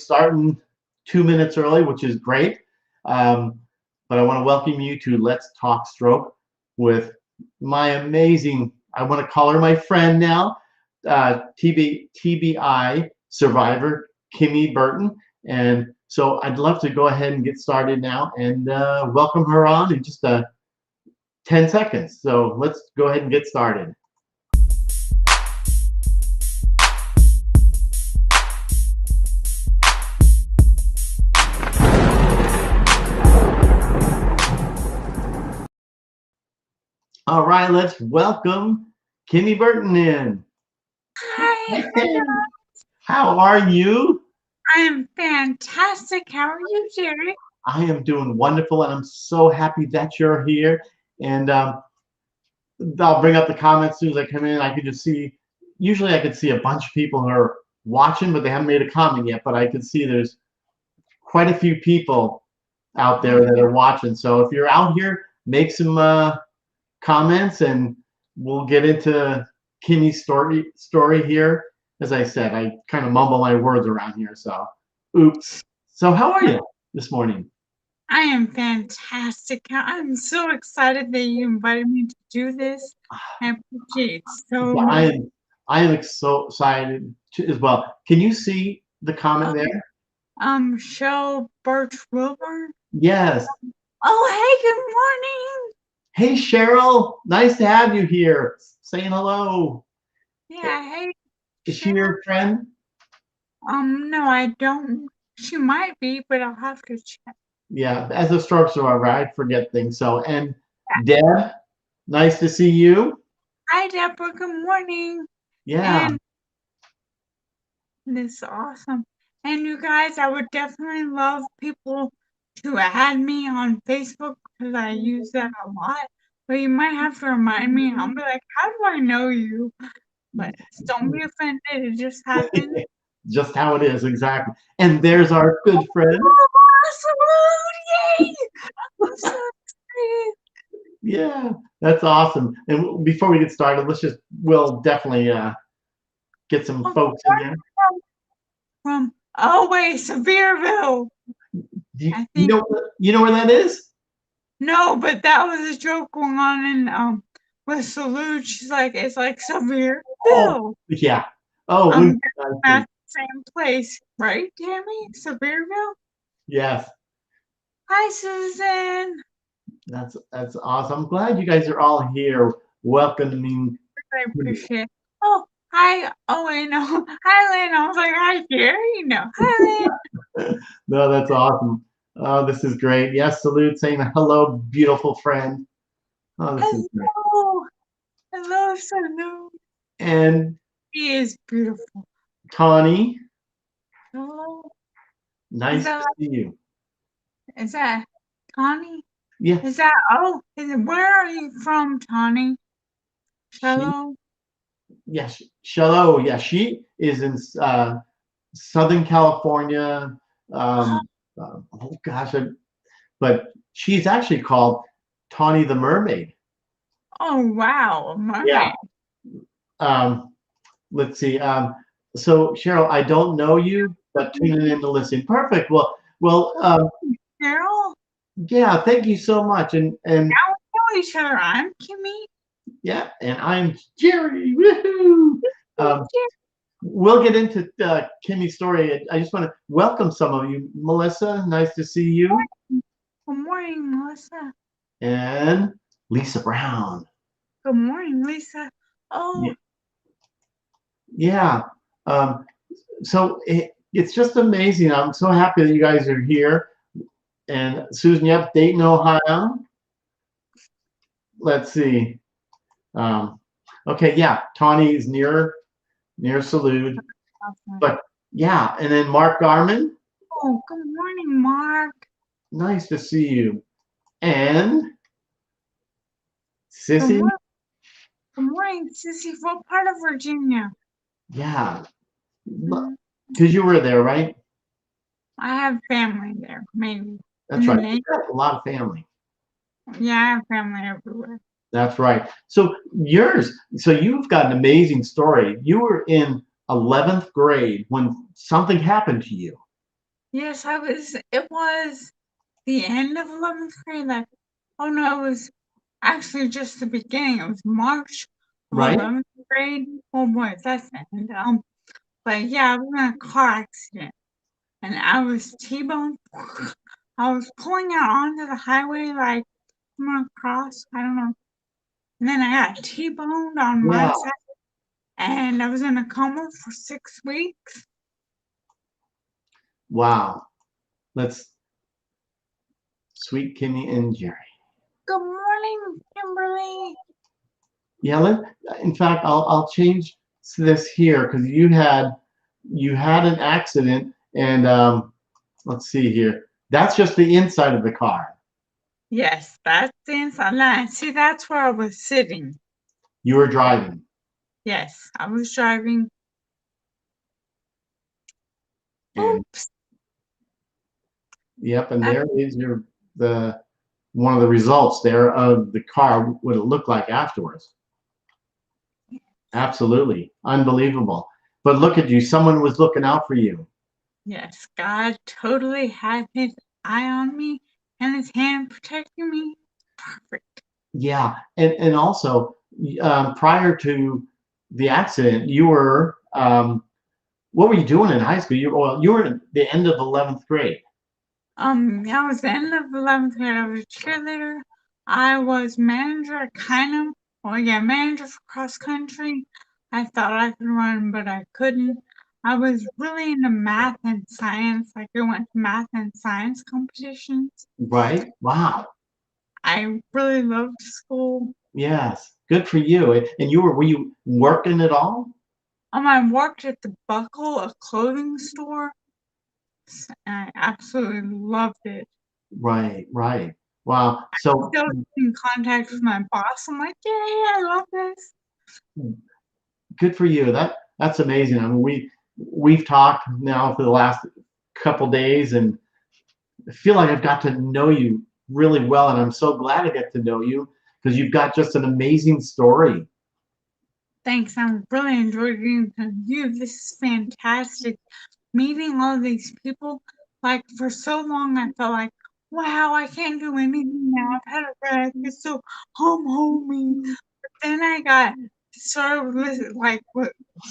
Starting 2 minutes early, which is great. Um, but I want to welcome you to Let's Talk Stroke with my amazing, I want to call her my friend now, TBI survivor, Kimi Burton. And so I'd love to go ahead and get started now and welcome her on in just 10 seconds. So let's go ahead and get started. All right, let's welcome Kimi Burton in. Hi, How are you? I'm fantastic. How are you, Jerry? I am doing wonderful, and I'm so happy that you're here. And I'll bring up the comments as soon as I come in. I could just see, usually I could see a bunch of people who are watching, but they haven't made a comment yet. But I can see there's quite a few people out there that are watching. So if you're out here, make some comments, and we'll get into Kimi's story here. As I said, I kind of mumble my words around here, so oops. So how are you this morning? I am fantastic. I'm so excited that you invited me to do this. I appreciate it so Yeah, much. I am so excited as well. Can you see the comment there? Show Birch Wilbur. Yes. Oh, hey, Hey Cheryl, nice to have you here. Saying hello. good morning. Yeah, hey, Is she Cheryl. your friend? No, I don't. She might be, but I'll have to check. Yeah, as a stroke survivor, I forget things. So, and Deb, nice to see you. Hi, Deborah. Good morning. Yeah. And this is awesome. And you guys, I would definitely love people to add me on Facebook because I use that a lot. But you might have to remind me. I'll be like, how do I know you? But don't be offended. It just happened. Just how it is, exactly. And there's our good friend. Oh, yay! I'm so excited. Yeah, that's awesome. And before we get started, we'll definitely get some folks in there. Oh wait, Sevierville. I think You know where that is? no, but that was a joke going on in with Salute. She's like, it's like Sevierville. Oh, yeah. Oh, At the same place, right, Tammy? Sevierville? yes. Hi, Susan. That's awesome. I'm glad you guys are all here welcoming. I appreciate it. Oh, hi. Oh, wait, no. Hi, Lynn. I was like, hi, Jerry. No. Hi, Lynn. No, that's awesome. Oh, this is great. Yes, Salute saying hello, beautiful friend. Oh, this is great. Hello. Hello, Salute. And He is beautiful. Tawny, Hello. nice to see you. Is that Tawny? Yeah. Where are you from, Tawny? Hello? Yes, Shallow. Yeah, she is in Southern California. Oh gosh, but she's actually called Tawny the Mermaid. Oh, wow. Yeah. Let's see. So Cheryl, I don't know you, but tuning in to listen. Perfect. Cheryl? Yeah. Thank you so much. And Now we know each other. I'm Kimi. yeah, and I'm Jerry. Woohoo! We'll get into Kimi's story. I just want to welcome some of you. Melissa, nice to see you. Good morning, Melissa. And Lisa Brown. Good morning, Lisa. Oh. Yeah. So it's just amazing. I'm so happy that you guys are here. And Susan, yep, Dayton, Ohio. Let's see. Okay, yeah, Tawny is near Salud. But yeah, and then Mark Garman. Oh, good morning, Mark. Nice to see you. And Sissy. Good morning, Sissy. What part of Virginia? Yeah, because you were there, right? I have family there, maybe. That's right. You got a lot of family. Yeah, I have family everywhere. That's right. So you've got an amazing story. You were in 11th grade when something happened to you. Yes, it was the end of 11th grade. Like, oh no, it was actually just the beginning. It was March of Right? 11th grade. Oh boy, that's the end. But yeah, I was in a car accident and I was T-boned. I was pulling out onto the highway like coming across, I don't know. And then I got T-boned on my Yeah. side and I was in a coma for 6 weeks. Wow. Let's Sweet Kimmy and Jerry. Good morning, Kimberly. Yeah, in fact, I'll change this here because you had an accident, and let's see here. That's just the inside of the car. Yes, that's the inside line. See, that's where I was sitting. You were driving. Yes, I was driving. And Oops. yep, and there is the one of the results there of the car, what it looked like afterwards. Absolutely. Unbelievable. But look at you, someone was looking out for you. Yes, God totally had his eye on me and his hand protecting me. Perfect. Yeah, and also prior to the accident, you were what were you doing in high school? You were at the end of 11th grade. I was the end of 11th grade. I was a cheerleader. I was manager, kind of. Well, yeah, manager for cross country. I thought I could run, but I couldn't. I was really into math and science. Like, I went to math and science competitions. Right? Wow. I really loved school. Yes. Good for you. And were you working at all? I worked at the Buckle, a clothing store, and I absolutely loved it. Right, right. Wow. So Still in contact with my boss. I'm like, yay, I love this. good for you. That's amazing. I mean, we've talked now for the last couple days, and I feel like I've got to know you really well, and I'm so glad I get to know you because you've got just an amazing story. Thanks. I really enjoyed getting to you. This is fantastic. Meeting all these people. Like, for so long, I felt like, wow, I can't do anything now. I've had a wreck. It's so homey. But then I got started with, like,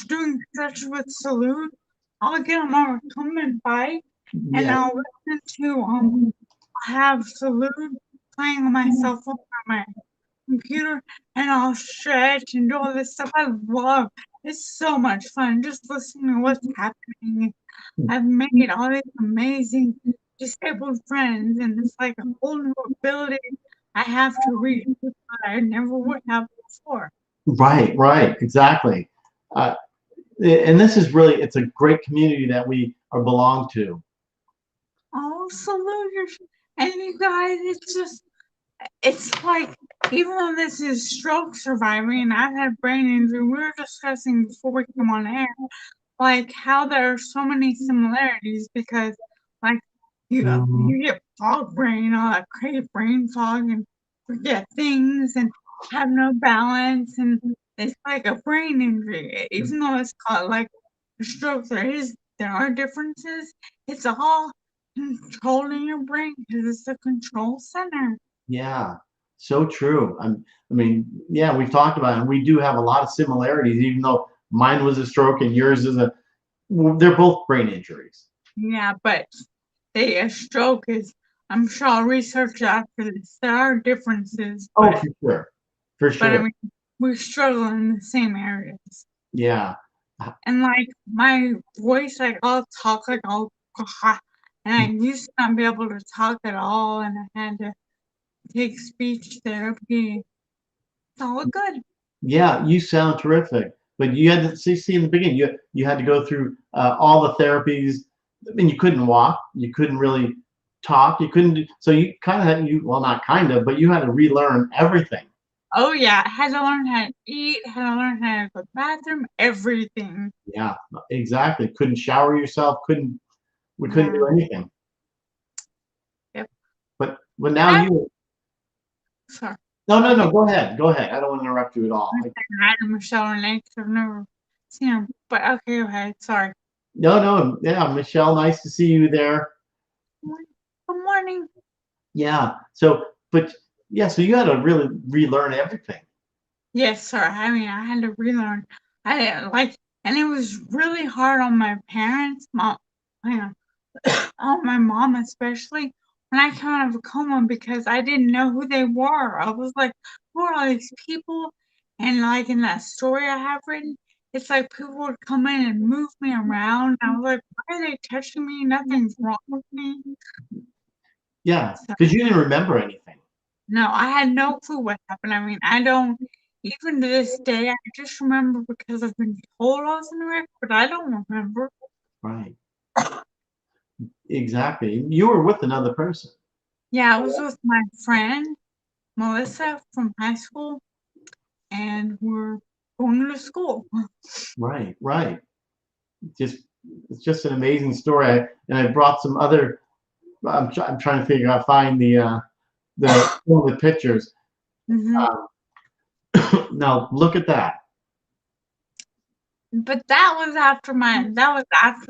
doing stretch with Salute. I'll get on my recumbent bike and Yeah. I'll listen to, have Salute playing on my cell phone on my computer and I'll stretch and do all this stuff I love. It's so much fun just listening to what's happening. I've made all these amazing disabled friends, and it's like a whole new ability I have to reach people that I never would have before. Right, right, exactly. Uh, and this is really, it's a great community that we are belong to. Oh, salute your, and you guys, it's like, even though this is stroke surviving and I've had brain injury, we were discussing before we came on air, like how there are so many similarities because like you get fog brain, all that crazy brain fog and forget things and have no balance and it's like a brain injury. Even though it's called like a stroke, there are differences. It's all controlled in your brain because it's the control center. Yeah, so true. I mean, yeah, we've talked about it, and we do have a lot of similarities, even though mine was a stroke and yours is they're both brain injuries. Yeah, but a stroke is, I'm sure I'll research after this. There are differences, Oh, for sure. For but I sure. mean, we struggle in the same areas. Yeah. And like my voice, like I'll talk like I'll, and I used to not be able to talk at all, and I had to take speech therapy. It's all good. Yeah, you sound terrific. But you had to see in the beginning, you had to go through all the therapies. I mean, you couldn't walk, you couldn't really talk, you couldn't do, so you kind of had well, not kind of, but you had to relearn everything. Oh yeah, I had to learn how to eat, had to learn how to go to the bathroom, everything. Yeah, exactly. Couldn't shower yourself, we couldn't Yeah. do anything. Yep. But now I'm you sorry. no, no, Okay. no, go ahead. Go ahead. I don't want to interrupt you at all. I'm saying hi to Michelle and Nate 'cause I've never seen her. But okay, go ahead. Sorry. No, no, yeah, Michelle, nice to see you there. Good morning. Yeah. So, but yeah, so you had to really relearn everything. Yes, sir. I mean, I had to relearn. And it was really hard on my parents, you on my mom especially, when I came out of a coma because I didn't know who they were. I was like, who are all these people? And like in that story I have written, it's like people would come in and move me around. I was like, why are they touching me? Nothing's wrong with me. Yeah, So because you didn't remember anything. no, I had no clue what happened. I mean, I don't even to this day. I just remember because I've been told I was in a wreck, but I don't remember. Right. Exactly. You were with another person. Yeah, I was with my friend Melissa from high school, and we're going to school. Right, right. Just it's just an amazing story. And I brought some other. I'm trying to figure out find one of the pictures. Hmm. Um, now look at that. But that was after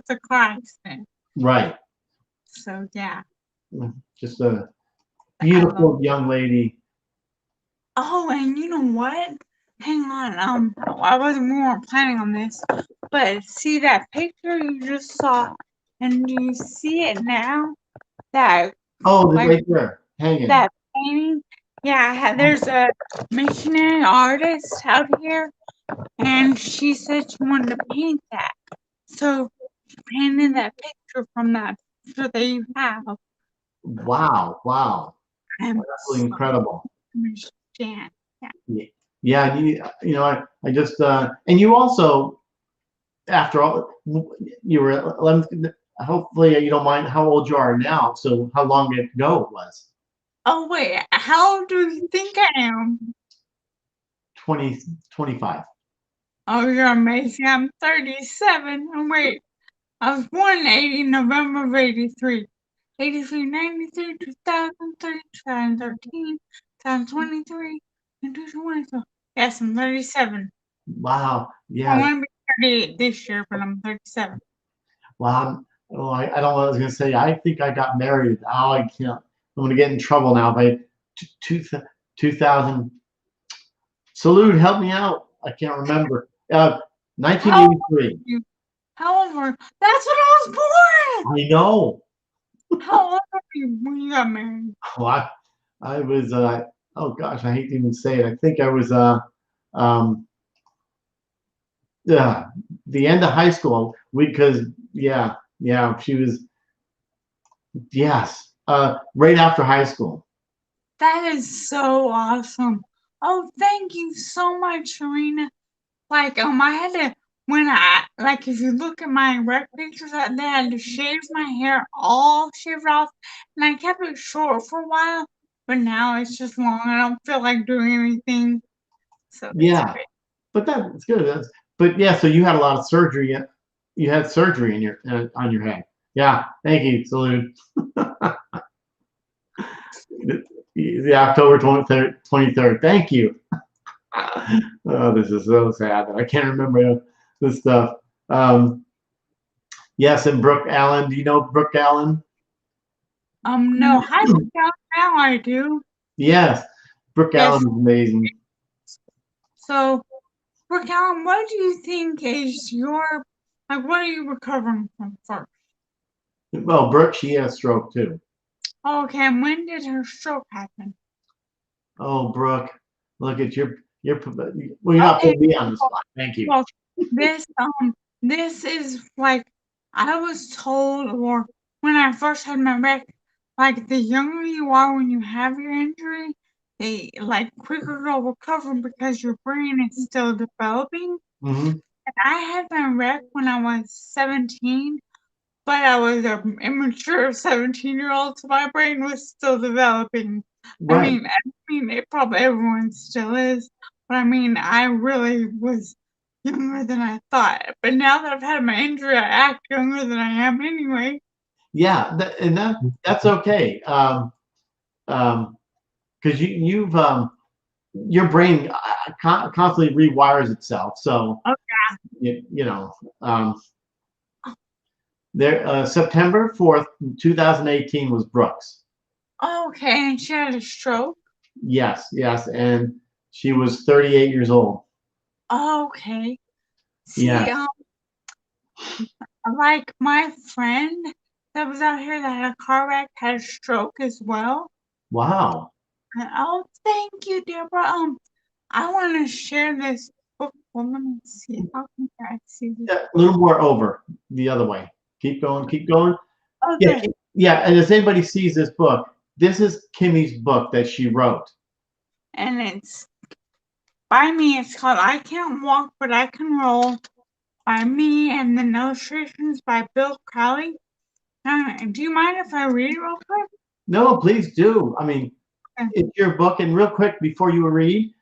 the car accident. Right. So yeah, Just a I love. beautiful young lady. Oh, and you know what? Hang on. I wasn't we weren't planning on this, but see that picture you just saw, and do you see it now? That Oh, they're like right there, hanging. that painting. Yeah, there's a missionary artist out here, and she said she wanted to paint that. So she painted that picture from that picture that you have. Wow, wow. I'm Absolutely so incredible. understand. Yeah. Yeah, yeah, you know, I just and you also after all you were 11, hopefully you don't mind how old you are now, so how long ago it was. Oh wait, how old do you think I am? 20, 25. Oh, you're amazing. I'm 37. Oh wait, I was born in 80, November of 83. 83, 93, 2003, 2013, 2023, and 2024. Yes, I'm 37. Wow. I Yeah. want to be 38 this year, but I'm 37. Wow. Oh, I don't know what I was gonna say. I think I got married. Oh, I can't. I'm gonna get in trouble now by two, 2000. Salute, help me out. I can't remember. How old are 1983. you? How old were you? That's when I was born! I know. How old were you when you got married? Oh, I was oh gosh, I hate to even say it. I think I was um yeah, the end of high school because yeah, yeah, she was yes, right after high school. That is so awesome. Oh, thank you so much, Serena. Like, I had to when like if you look at my rec pictures, they had to shave my hair all shaved off, and I kept it short for a while, but now it's just long. I don't feel like doing anything, so it's Yeah, great. but that's good. But yeah, so you had a lot of surgery. You had surgery in your on your head. Yeah, thank you. Salute. The October 23rd. Thank you. Oh, this is so sad that I can't remember this stuff. Um, yes, and Brooke Allen. Do you know Brooke Allen? No, hi, Michelle. Now I do. Yes, Brooke Allen Yes. is amazing. So, Raquel, what do you think is your like? What are you recovering from first? Well, Brooke, she had a stroke too. Okay, and when did her stroke happen? Oh, Brooke, look at your. Well, you're not Okay, putting me on the spot. Thank you. well, this this is like I was told, or when I first had my wreck, like the younger you are when you have your injury, the like quicker you'll recover because your brain is still developing. Hmm. And I had my wreck when I was 17, but I was an immature 17-year-old, so my brain was still developing. Right. It probably everyone still is, but I mean, I really was younger than I thought. But now that I've had my injury, I act younger than I am anyway. Yeah, and that's okay. Um, because your brain constantly rewires itself. So Oh, you know, um, There, September 4th, 2018 was Brooks. Okay, and she had a stroke. Yes, yes, and she was 38 years old. Okay. See, Yes. like my friend that was out here that had a car wreck had a stroke as well. Wow. And, oh, thank you, Deborah. I want to share this book. Well, let me see. How can I see this? Yeah, a little more over the other way. Keep going, keep going. Oh, Yeah, there. yeah. And as anybody sees this book, this is Kimmy's book that she wrote. And it's by me. It's called I Can't Walk, But I Can Roll by me, and the illustrations by Bill Crowley. Do you mind if I read it real quick? No, please do. I mean, it's your book. And real quick, before you read,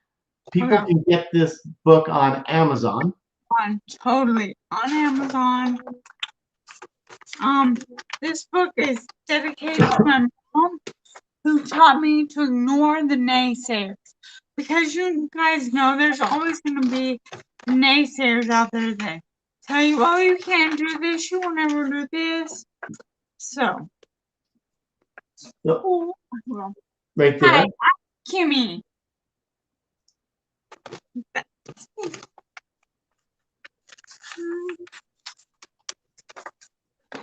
people Okay. can get this book on Amazon. Totally on Amazon. This book is dedicated to my mom, who taught me to ignore the naysayers. Because you guys know there's always going to be naysayers out there that tell you, oh, you can't do this, you will never do this. So, Yep. oh, well, Right there. hi, I'm Kimmy.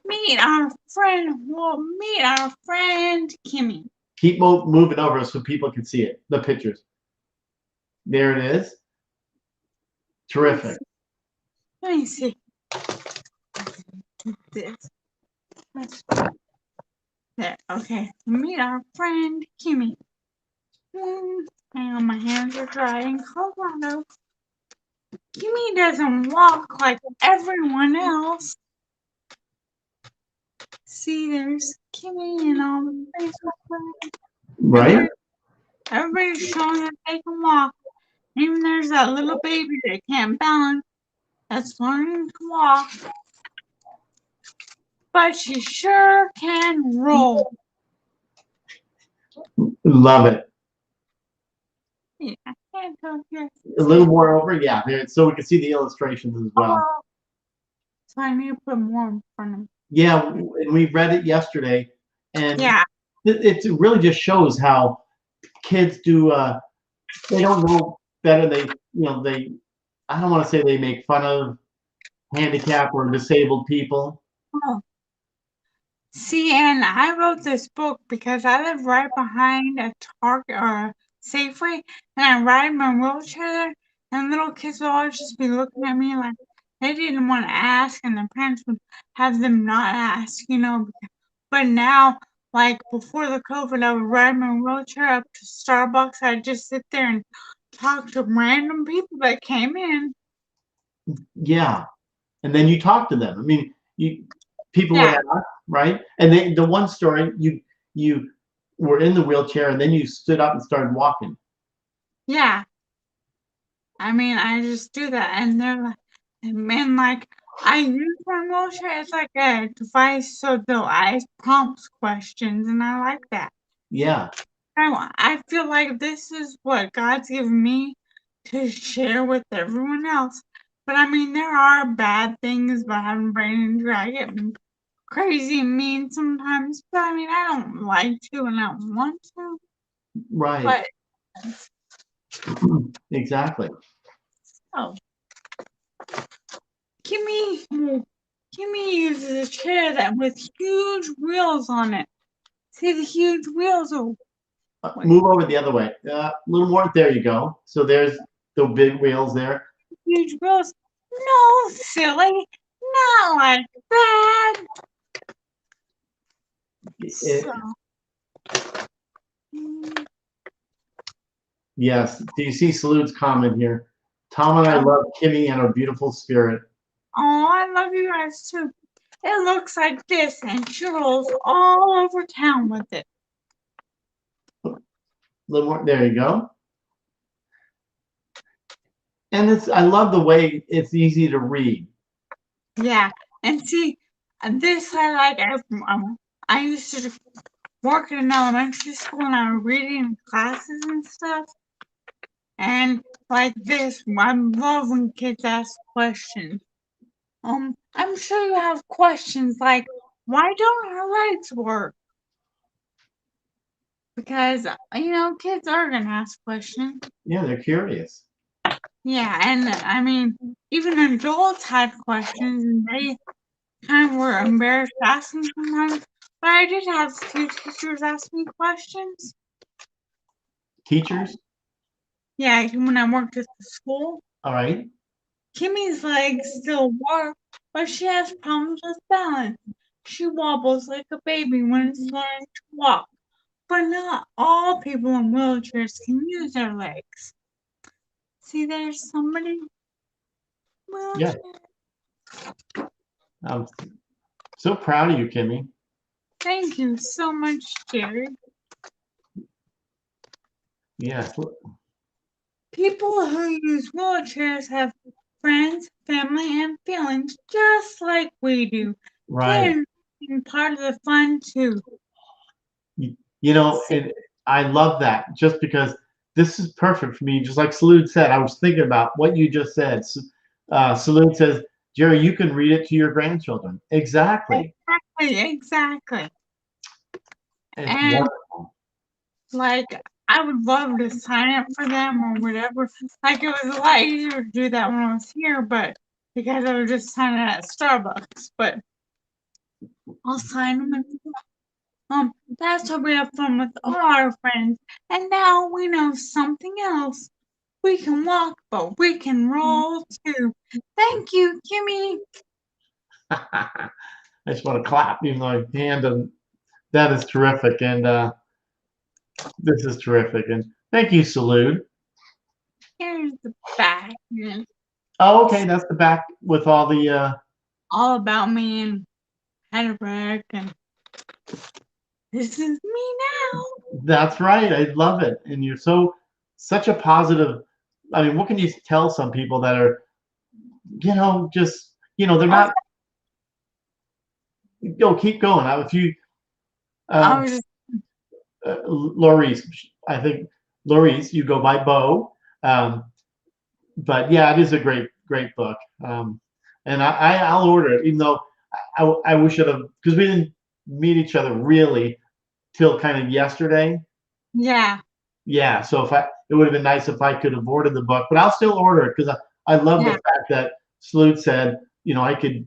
Meet our friend. We'll meet our friend Kimmy. Keep moving over so people can see it, the pictures. There it is. Terrific. Let me see. This. There. Okay. Meet our friend Kimmy. Hang on, my hands are dry in Colorado. Kimmy doesn't walk like everyone else. See, there's Kimmy and all the Facebook. Right? Everybody's showing that they can walk. Even there's that little baby that can't balance, that's learning to walk. But she sure can roll. Love it. Yeah, I can't go here. A little more over, yeah. There, so we can see the illustrations as well. Oh, so I need to put more in front of me. Yeah, we read it yesterday, and yeah, it really just shows how kids do. They don't know better. They. I don't want to say they make fun of handicapped or disabled people. Oh. See, and I wrote this book because I live right behind a Target or a Safeway, and I ride my wheelchair there, and little kids would always just be looking at me like they didn't want to ask, and their parents would have them not ask, But now, like before the COVID, I would ride my wheelchair up to Starbucks. I'd just sit there and talk to random people that came in. Yeah, and then you talk to them. I mean, people would ask, right? And the one story, you were in the wheelchair and then you stood up and started walking. Yeah. I mean, I just do that, and they're like, and like, I use my wheelchair as like a device so they'll ask prompts questions, and I like that. Yeah. I feel like this is what God's given me to share with everyone else. But I mean, there are bad things about having brain injury. I get crazy and mean sometimes, but I mean, I don't like to and I don't want to. Right. But exactly. oh, Kimmy uses a chair that with huge wheels on it. See the huge wheels? Move over the other way. A little more. There you go. So there's the big wheels there. Huge wheels. No, silly. Not like that. Yes. Do you see Salude's comment here? Tom and I love Kimmy and her beautiful spirit. Oh, I love you guys too. It looks like this, and she rolls all over town with it. A little more. There you go. And I love the way it's easy to read. Yeah, and see, this I used to work in elementary school and I was reading classes and stuff. And like this, I love when kids ask questions. I'm sure you have questions like, why don't her legs work? Because, kids are going to ask questions. Yeah, they're curious. Yeah, and I mean, even adults had questions and they kind of were embarrassed asking sometimes. But I did have a few teachers ask me questions. Teachers? Yeah, when I worked at the school. All right. Kimmy's legs still work, but she has problems with balance. She wobbles like a baby when it's learning to walk. But not all people in wheelchairs can use their legs. See, there's somebody in a Yeah. wheelchair. I'm so proud of you, Kimmy. Thank you so much, Jerry. Yes. People who use wheelchairs have friends, family, and feelings just like we do. Right. They're part of the fun too. You know, and I love that just because this is perfect for me. Just like Salud said, I was thinking about what you just said. Salud says, Jerry, you can read it to your grandchildren. Exactly. Exactly. It's And wonderful. like, I would love to sign up for them or whatever. Like, it was a lot easier to do that when I was here, but because I was just signing at Starbucks. But I'll sign them. That's how we have fun with all our friends. And now we know something else. We can walk, but we can roll too. Thank you, Kimmy. I just want to clap, even though I hand them. That is terrific. And this is terrific. And thank you, Salud. Here's the back. Oh, okay. That's the back with all the. All about me and had a wreck, and this is me now. That's right. I love it. And you're such a positive. I mean, what can you tell some people that are, just, they're I was, not. Keep going. If you, I um, was just, Laurice, I think Laurice, you go by Bo. Um, but yeah, it is a great book. And I'll order it, even though I wish I'd have, because we didn't meet each other really till kind of yesterday. yeah, Yeah, so it would have been nice if I could have ordered the book, but I'll still order it because I love the yeah, fact that Sloot said, I could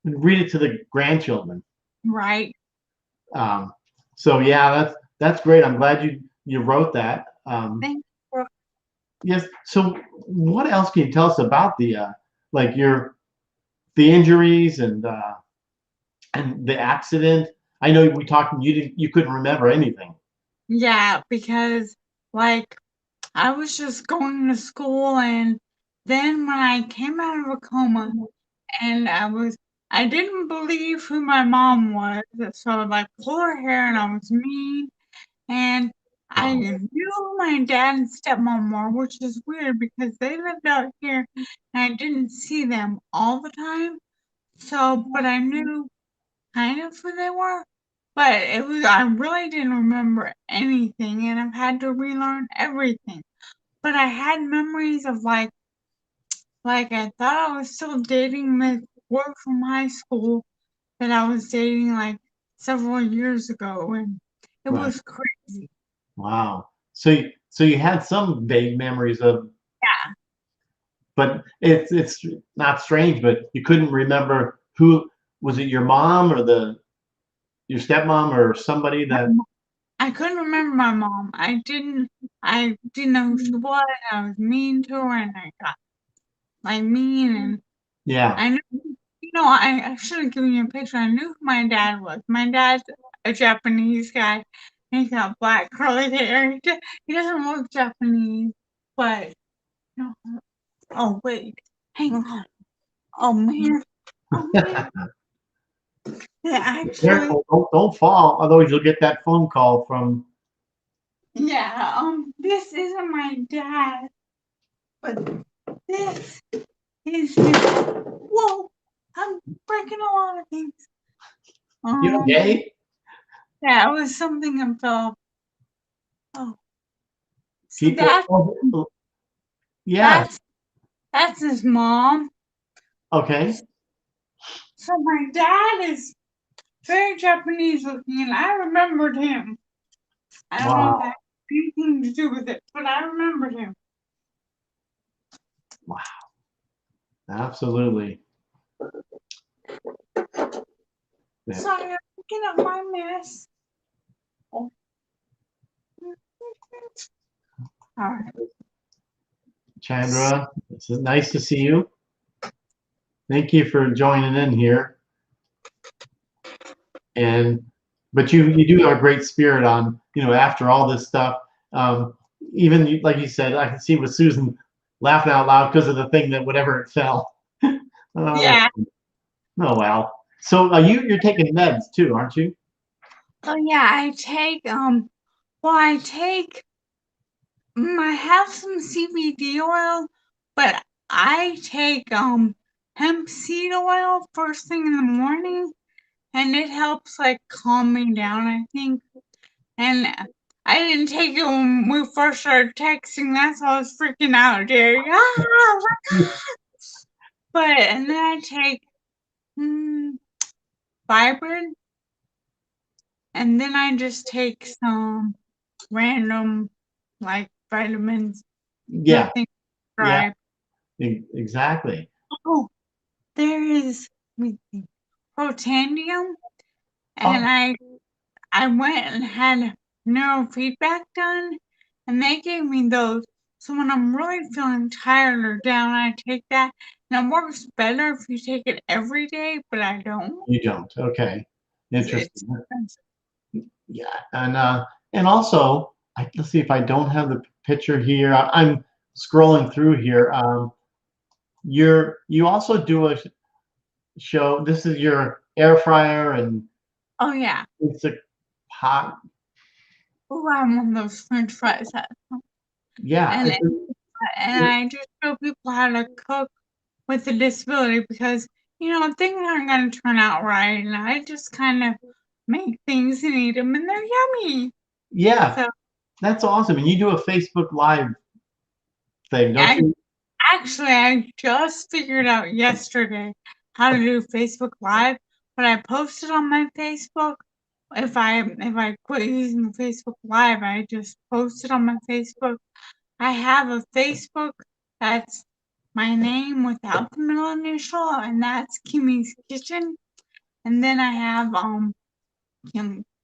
read it to the grandchildren. right. Um, so yeah, that's great. I'm glad you wrote that. Thank you. Yes. So what else can you tell us about like the injuries and the accident? I know we talked. You couldn't remember anything. Yeah, because like I was just going to school, and then when I came out of a coma, and I didn't believe who my mom was, so I like pull her hair, and I was mean. And I Oh, knew who my dad and stepmom were, which is weird because they lived out here and I didn't see them all the time. So, but I knew kind of who they were. But I really didn't remember anything and I've had to relearn everything. But I had memories of like I thought I was still dating the boy from high school that I was dating like several years ago, and it right. was crazy. Wow. So you had some vague memories of, Yeah. but it's not strange, but you couldn't remember who was it, your mom or your stepmom or somebody that. I couldn't remember my mom. I didn't know who she was. I was mean to her and I got like mean and Yeah. I knew I should have given you a picture. I knew who my dad was. My dad's a Japanese guy and he's got black curly hair. He doesn't look Japanese, but no. Oh wait, hang on. Oh man. Oh man. Yeah, actually, Careful, don't fall, otherwise you'll get that phone call from. yeah, this isn't my dad, but this is his. Whoa, I'm breaking a lot of things. You Um, okay? yeah, it was something I felt. Oh, see Keep going. Yeah. that's that's his mom. Okay. So my dad is very Japanese looking, and I remembered him. I don't know if that Wow. had anything to do with it, but I remembered him. Wow. Absolutely. Yeah. Sorry, I'm picking up my mess. Oh. All right. Chandra, it's nice to see you. Thank you for joining in here. And but you do have a great spirit on, after all this stuff. Even like you said, I can see with Susan laughing out loud because of the thing that whatever it fell. Yeah. Oh well. So you're taking meds too, aren't you? Oh yeah, I take I have some CBD oil, but I take hemp seed oil first thing in the morning, and it helps like calm me down, I think. And I didn't take it when we first started texting. That's why I was freaking out, Jerry. But and then I take Vibrant, and then I just take some random like vitamins, Yeah, nothing yeah, prescribed. exactly. Oh, there is Protandium, and Oh, I went and had neurofeedback done, and they gave me those. So when I'm really feeling tired or down, I take that, and it works better if you take it every day, but I don't. you don't. Okay, 'Cause it's interesting. expensive. Yeah, and also, let's see if I don't have the picture here. I'm scrolling through here. You also do a show. This is your air fryer and Oh yeah. it's a pot. Oh, I want those French fries. Yeah, And I just show people how to cook with a disability because things aren't going to turn out right, and I just kind of make things and eat them, and they're yummy. yeah, So that's awesome. And you do a Facebook Live thing, don't I you? I just figured out yesterday how to do Facebook Live, but I posted on my Facebook. If I quit using Facebook Live, I just posted on my Facebook. I have a Facebook that's my name without the middle initial, and that's Kimi's Kitchen. And then I have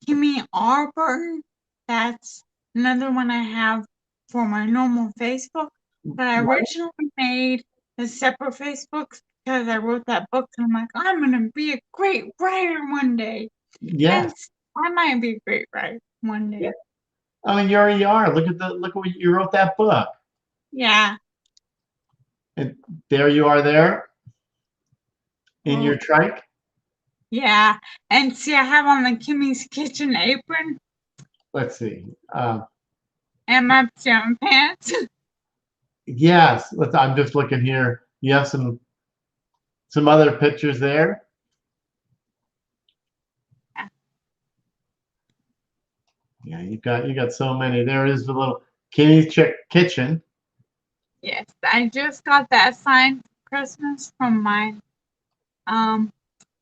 Kimi R. Burton. That's another one I have for my normal Facebook. But I Right. originally made a separate Facebook because I wrote that book and I'm like, I'm gonna be a great writer one day. And Yes. I might be a great writer one Yeah. day. I mean, you already are. Look at what you wrote that book, Yeah. and there you are there in Oh, your trike. yeah. And see, I have on the Kimi's Kitchen apron Let's see. and my pajama pants. Yes. I'm just looking here. You have some other pictures there. Yeah, you got so many. There is the little Kenny's Chick Kitchen. Yes, I just got that sign for Christmas um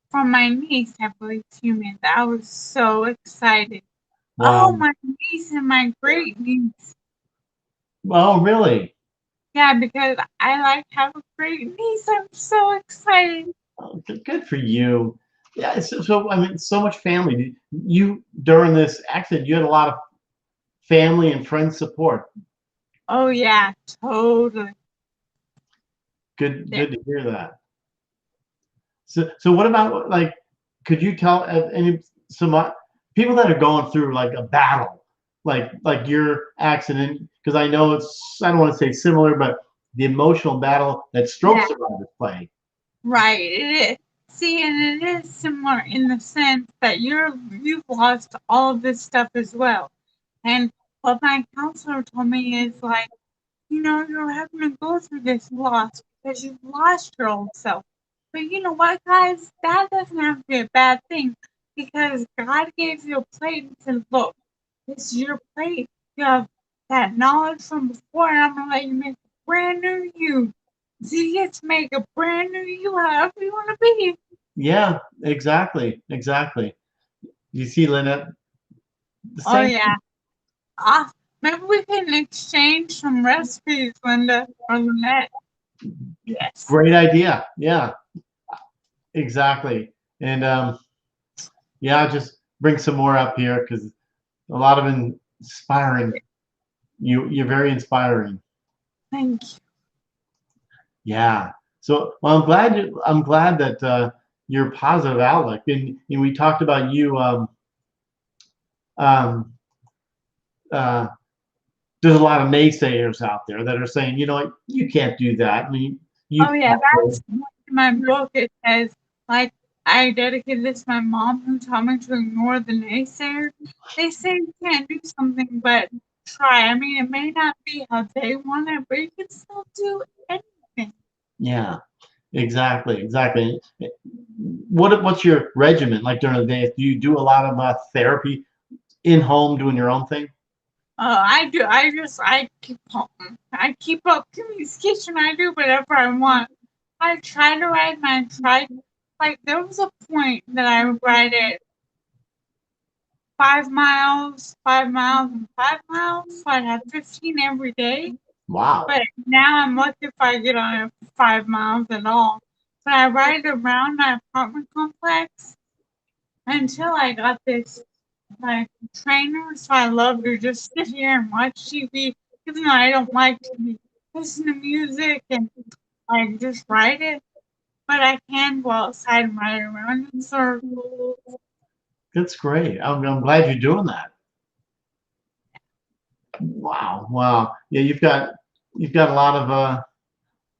from my niece, I believe she made that. I was so excited. Oh, Wow. my niece and my great niece. Oh, really? Yeah, because I like have a great niece. I'm so excited. Oh, good for you. Yeah. So I mean, so much family. You during this accident, you had a lot of family and friend support. Oh yeah, totally. Good. Yeah. Good to hear that. So what about like? Could you tell any some people that are going through like a battle, like your accident? Because I know I don't want to say similar, but the emotional battle that stroke Yeah. survivors play. Right, it is. See, and it is similar in the sense that you've lost all of this stuff as well. And what my counselor told me is like, you're having to go through this loss because you've lost your old self. But you know what, guys? That doesn't have to be a bad thing because God gave you a plate and said, look, this is your plate. You have that knowledge from before, and I'm going to let you make a brand new you. So you get to make a brand new you however you want to be. Yeah, exactly, exactly. You see, Lynette, the Oh same yeah. Ah, maybe we can exchange some recipes, Linda or Lynette. Yes. great idea. Yeah, exactly. And yeah, just bring some more up here because a lot of inspiring. You're very inspiring. Thank you. Yeah. So, well, I'm glad that your positive outlook. And we talked about you. Um, uh, there's a lot of naysayers out there that are saying, you know, what, you can't do that. I mean, you Oh yeah, can't. that's in my book. It says like I dedicated this to my mom who taught me to ignore the naysayers. They say you can't do something, but try. I mean, it may not be how they want it, but you can still do anything. Yeah. Exactly. Exactly. What's your regimen like during the day? Do you do a lot of therapy in home, doing your own thing? I do. I keep home. I keep up Kimmy's kitchen. I do whatever I want. I try to ride my trike. Like there was a point that I would ride it 5 miles, 5 miles, and 5 miles. So I'd have 15 every day. Wow. But now I'm lucky if I get on it 5 miles at all. But I ride around my apartment complex until I got this like trainer. So I love to just sit here and watch TV, even though I don't like to listen to music and like just ride it. But I can go outside and ride around in circles. That's great. I'm glad you're doing that. Wow. Wow. Yeah, you've got a lot of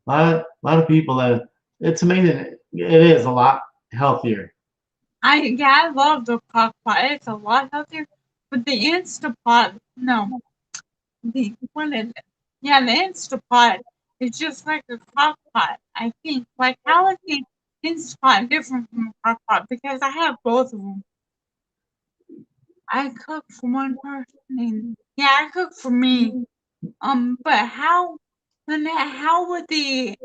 lot of people that it's amazing. It is a lot healthier. I love the crock pot. It's a lot healthier. But the Instapot, no, the what is it? Yeah, the Instapot is just like a crock pot. I think. Like, how is the Instapot different from a crock pot? Because I have both of them. I cook for one person, and yeah, I cook for me. But Lynette, how would the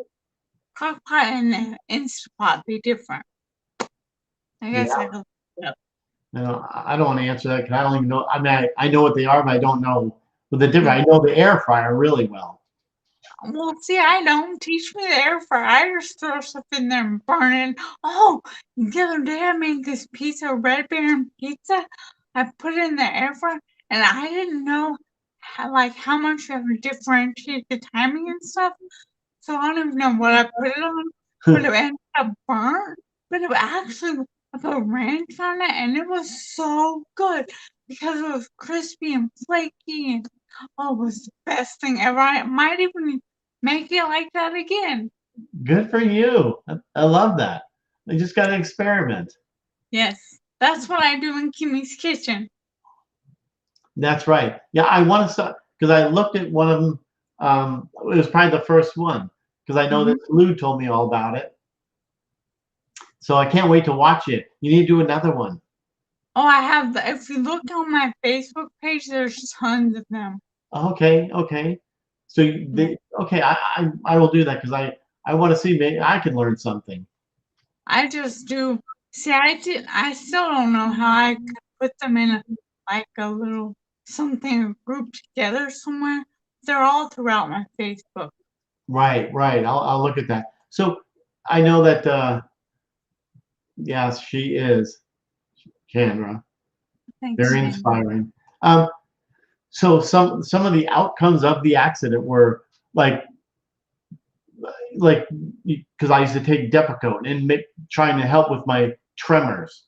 crock pot and the Instapot be different? I guess Yeah. I could look it up. I don't want to answer that because I don't even know. I mean, I know what they are, but I don't know what the difference. I know the air fryer really well. Well, see, I don't teach me the air fryer. I just throw stuff in there and burn it. Oh, the other day I made this pizza, Red Baron pizza. I put it in the air fryer, and I didn't know how much you have to differentiate the timing and stuff. So I don't even know what I put it on, but it ended up burnt. But it actually I put ranch on it, and it was so good because it was crispy and flaky, and oh, it was the best thing ever. I might even make it like that again. Good for you. I love that. I just got to experiment. Yes, that's what I do in Kimmy's kitchen. That's right. Yeah, I want to start because I looked at one of them. It was probably the first one because I know Mhm. that Lou told me all about it. So I can't wait to watch it. You need to do another one. Oh, I have the. If you look on my Facebook page, there's tons of them. Okay, okay. So Yeah. okay, I will do that because I want to see maybe I can learn something. I just do. See, I still don't know how I could put them in like a little something grouped together somewhere. They're all throughout my Facebook. Right, right. I'll look at that. So I know that yes, she is Kendra. Thanks, Very Jen. inspiring. So some of the outcomes of the accident were like like because I used to take Depakote and trying to help with my tremors.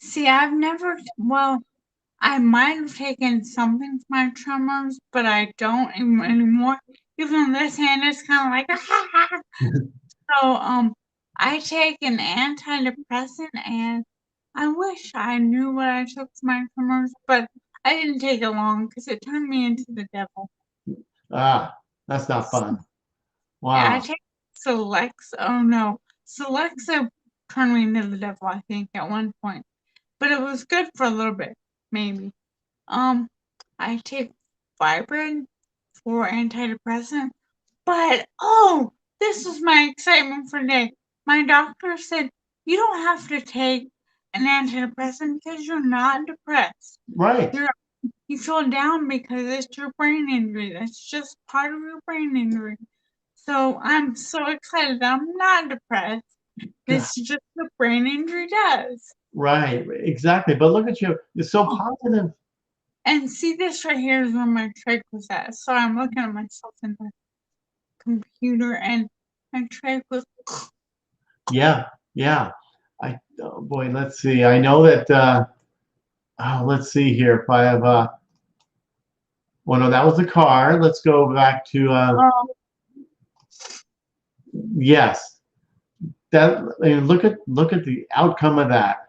See, I've never. Well, I might have taken something for my tremors, but I don't anymore. Even this hand is kind of like. So, I take an antidepressant, and I wish I knew what I took for my tremors, but I didn't take it long because it turned me into the devil. Ah, that's not fun. Yeah, I Wow. take Celexa. Oh no, Celexa turned me into the devil. I think at one point, but it was good for a little bit, maybe. Um, I take Vibrant for antidepressant, but oh, this was my excitement for today. my doctor said you don't have to take an antidepressant because you're not depressed. Right. You're you feel down because it's your brain injury. That's just part of your brain injury. So I'm so excited that I'm not depressed. Good. It's just what brain injury does. Right. Exactly. But look at you. You're so Oh, positive. and see, this right here is where my trach was at. So I'm looking at myself in the computer, and my trach was. Yeah. Yeah. Oh boy, let's see. I know that oh, let's see here. If I have well, no, that was the car. Let's go back to Oh, yes. That, I mean, look at the outcome of that.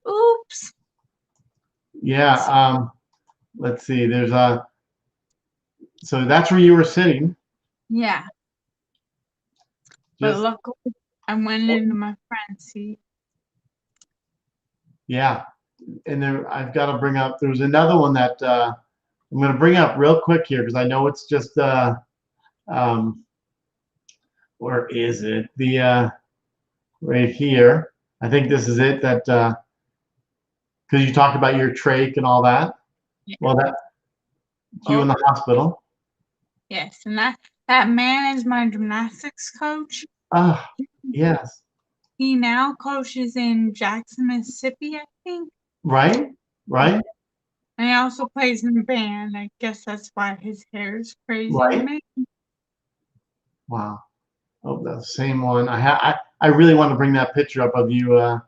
oops. Yeah. Let's see. There's a so that's where you were sitting. Yeah, but Just luckily I went into my friend's seat. yeah. And there I've got to bring up. There was another one that I'm going to bring up real quick here because I know it's just um, where is it? The right here. I think this is it. That because you talked about your trach and all that. Yeah. Well, that's you in Oh, the hospital. yes, and that man is my gymnastics coach. Ah, yes. He now coaches in Jackson, Mississippi, I think. Right, right, And he also plays in the band. I guess that's why his hair is crazy to right. me. Wow. Oh, that's the same one. I really want to bring that picture up of you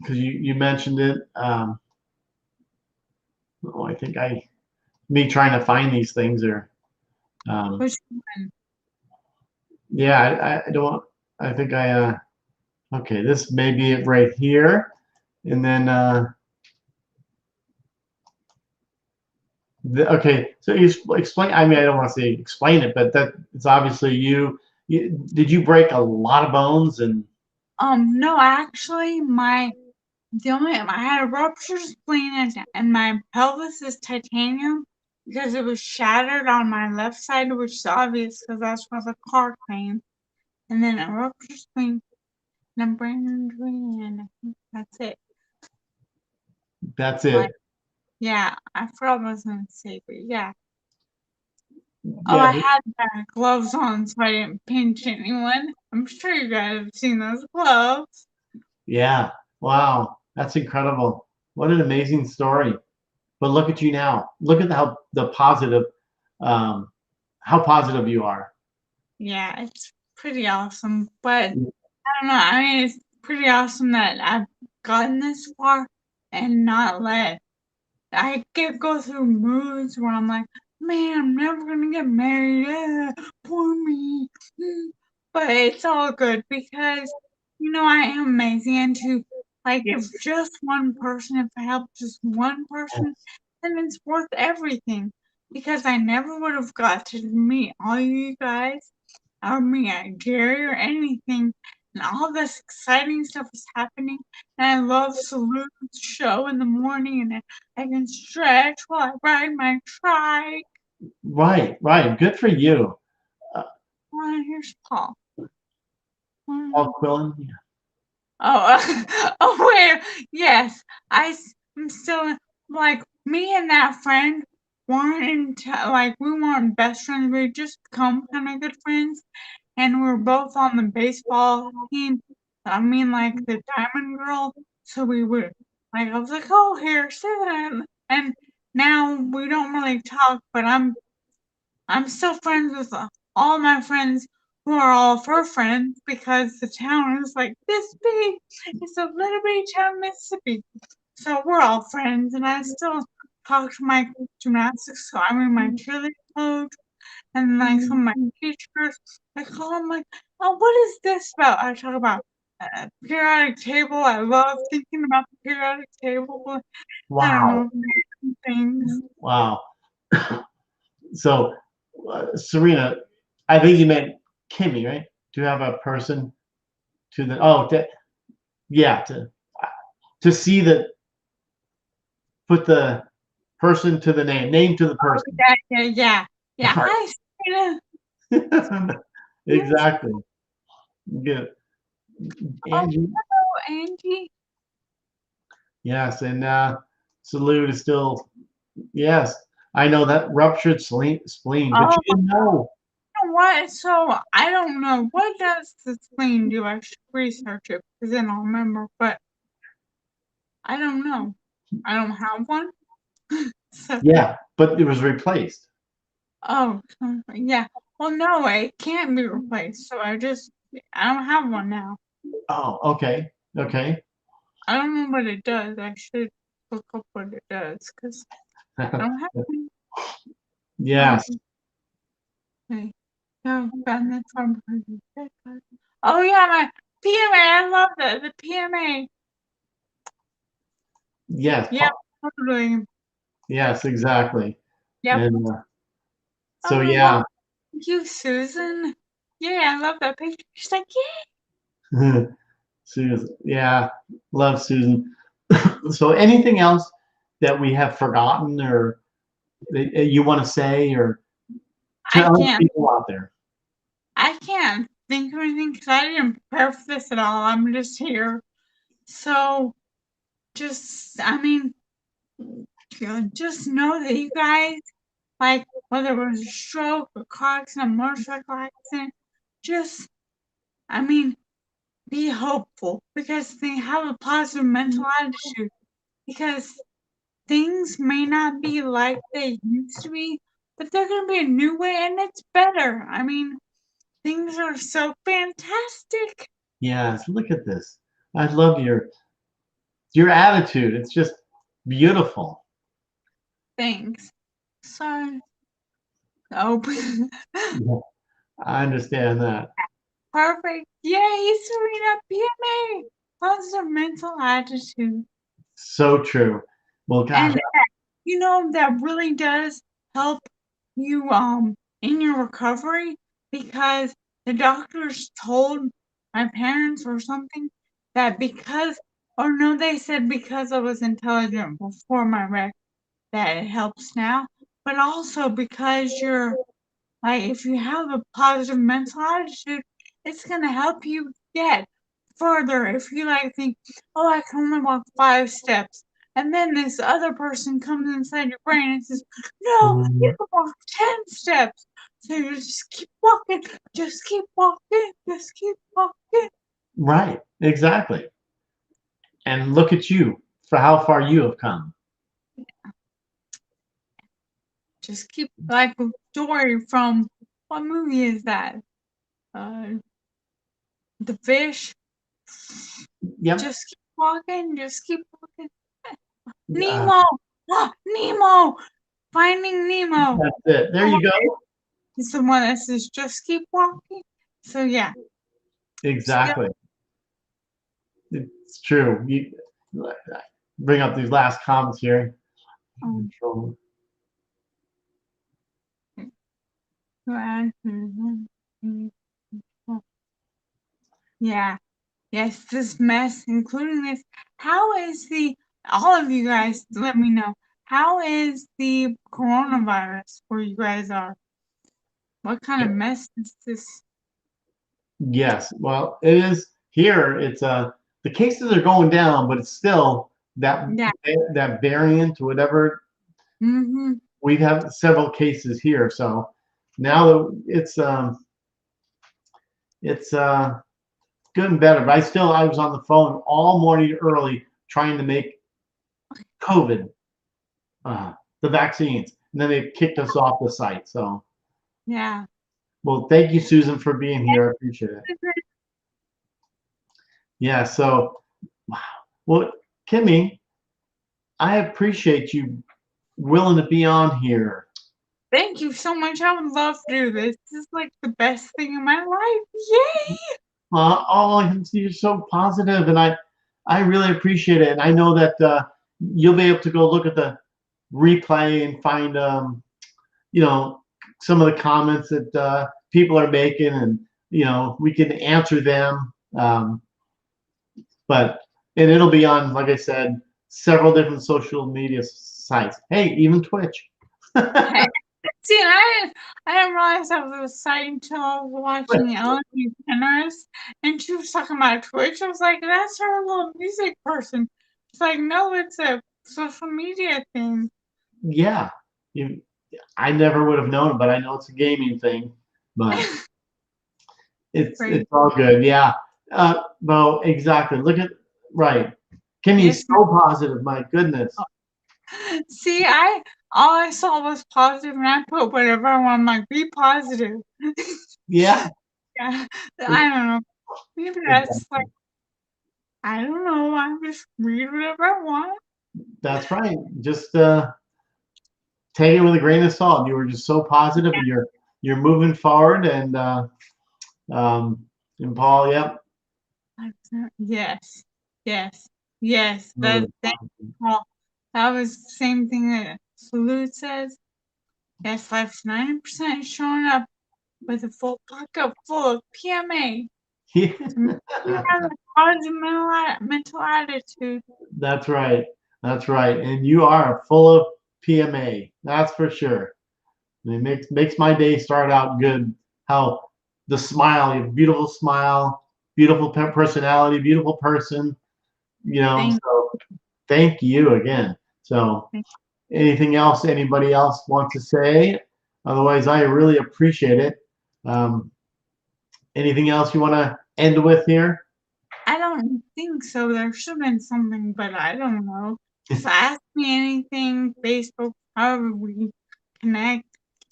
because you mentioned it. Oh, I think me trying to find these things are Which one? yeah. I don't. I think okay. This may be it right here, and then okay. So you explain. I mean, I don't want to say explain it, but that it's obviously did you break a lot of bones and No, actually, I had a ruptured spleen and my pelvis is titanium because it was shattered on my left side, which is obvious because that's where the car came. And then a ruptured spleen and a brain injury, and I think that's it. that's Like, it? yeah, I forgot what I was gonna say, but yeah. Oh, Yeah, I had gloves on so I didn't pinch anyone. I'm sure you guys have seen those gloves. yeah. Wow, that's incredible. What an amazing story. But look at you now. Look at the positive, um, how positive you are. Yeah, it's pretty awesome. But I don't know. I mean, it's pretty awesome that I've gotten this far and not let. Go through moods where I'm like, man, I'm never gonna get married. Poor me. But it's all good because I am amazing. And to if just one person, if I help just one person, then it's worth everything. Because I never would have got to meet all you guys or me at Gary or anything. And all this exciting stuff is happening. And I love Salute's show in the morning, and I can stretch while I ride my trike. Right, right. Good for you. Uh, Oh, here's Paul. Paul Quillen. Yeah. Oh, oh, wait. Yes, I'm still like me and that friend weren't we weren't best friends. We just become kind of good friends, and we're both on the baseball team. I mean, like the Diamond Girl. So we would I was like, oh, here, say that, and now we don't really talk, but I'm still friends with all my friends who are all fur friends because the town is like this big. It's a little bitty town, Mississippi. So we're all friends, and I still talk to my gymnastics. So I'm in my cheerleading coach, and like some of my teachers. I call them like, oh, what is this about? I talk about periodic table. I love thinking about the periodic table. I don't Wow, know things. wow. So, Serena, I think you meant Kimmy, right? To have a person to the yeah to see the put the person to the name to the Oh, person. yeah. Right. Hi, Serena. Exactly. Good. Oh, Angie, hello, Angie. yes, and salute is still yes. I know that ruptured spleen, but Oh, you didn't know. you know what? So I don't know. What does the spleen do? I should research it because then I'll remember. But I don't know. I don't have one. So, Yeah, but it was replaced. oh, yeah. Well, no, it can't be replaced. So I don't have one now. Oh, okay, okay. I don't know what it does. I should look up what it does because I don't have one. Oh, Yes, okay. No, found this one. Oh yeah, my PMA. I love the PMA. yes, Yeah, totally. yes, exactly. Yep. And so Oh well, yeah, thank you, Susan. Yeah, I love that picture. She's like, Susan, yeah, love Susan. So anything else that we have forgotten or that you want to say or to I other can't. people out there? I can't think of anything because I didn't prepare for this at all. I'm just here. So I mean, just know that you guys, like, whether it was a stroke, a car accident, a motorcycle accident, just, I mean, be hopeful because they have a positive mental attitude because things may not be like they used to be, but they're going to be a new way and it's better. I mean, things are so fantastic. Yes, look at this. I love your attitude. It's just beautiful. Thanks. So, oh, Yeah, I understand that. perfect. Yay, Serena, PMA. Positive mental attitude. So true. Well, gosh, And that really does help you in your recovery because the doctors told my parents or something that because or no they said because I was intelligent before my wreck that it helps now, but also because you're like, if you have a positive mental attitude, it's gonna help you get further. If you like think, oh, I can only walk 5 steps, and then this other person comes inside your brain and says, no, you Mhm. can walk 10 steps. So you just keep walking, just keep walking, just keep walking. Right, exactly. And look at you for how far you have come. Just keep like Dory from what movie is that? Uh, the fish. Yep. Just keep walking, just keep walking. Uh, Nemo! Ah, Nemo! Finding Nemo. that's it. There you go. He's the one that says, just keep walking. So, yeah. Still, Exactly. It's true. You bring up these last comments here. um, yeah. Yes, this mess, including this. How is all of you guys, let me know, how is the coronavirus where you guys are? What kind of mess is this? Yes. Well, it is here. It's the cases are going down, but it's still that Yeah. that variant, whatever. Mm-hmm. We've had several cases here, so now that it's getting better. But I was on the phone all morning early trying to make COVID uh, the vaccines, and then they kicked us off the site. So, Yeah. well, thank you, Susan, for being here. I appreciate it. Yeah. So, wow. Well, Kimmy, I appreciate you willing to be on here. Thank you so much. I would love to do this. This is like the best thing in my life. Yay! Oh, you're so positive, and I really appreciate it. And I know that you'll be able to go look at the replay and find you know some of the comments that people are making, and we can answer them. But and it'll be on, like I said, several different social media sites. Hey, even Twitch. See, I didn't realize that was a site until I was watching Ellen DeGeneres, and she was talking about Twitch. I was like, that's her little music person. She's like, no, it's a social media thing. Yeah, you, I never would have known, but I know it's a gaming thing. But Right. it's all good. Yeah. Well, exactly. Look at right. Kimmy's Yes, so positive. My goodness. see, all I saw was positive, and I put whatever I want. I'm like, be positive. Yeah. Yeah, I don't know. Maybe that's like, Exactly. I don't know. I just read whatever I want. That's right. Just take it with a grain of salt. You were just so positive, and you're moving forward. Um, and Paul, yep. Yes, yes, yes. Really That positive. Paul. That was the same thing that Salute says. Yes, life's 90% showing up with a full pocket full of PMA. So you have a positive mental attitude. That's right. That's right. And you are full of PMA. That's for sure. And it makes my day start out good. How the smile, you have a beautiful smile, beautiful personality, beautiful person. Thank So thank you again. So you. anything else anybody else wants to say? Otherwise, I really appreciate it. Um, anything else you want to end with here? I don't think so. There should have been something, but I don't know. Just ask me anything, Facebook, however we connect.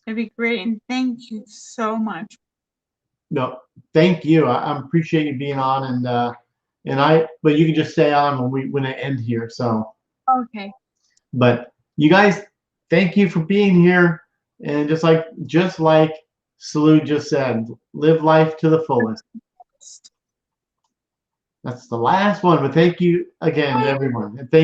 That'd be great. And thank you so much. No, thank you. I appreciate you being on, but you can just stay on when I end here. So, Okay. but you guys, thank you for being here, and just like Salute just said, live life to the fullest. That's the last one, but thank you again, everyone, and thank.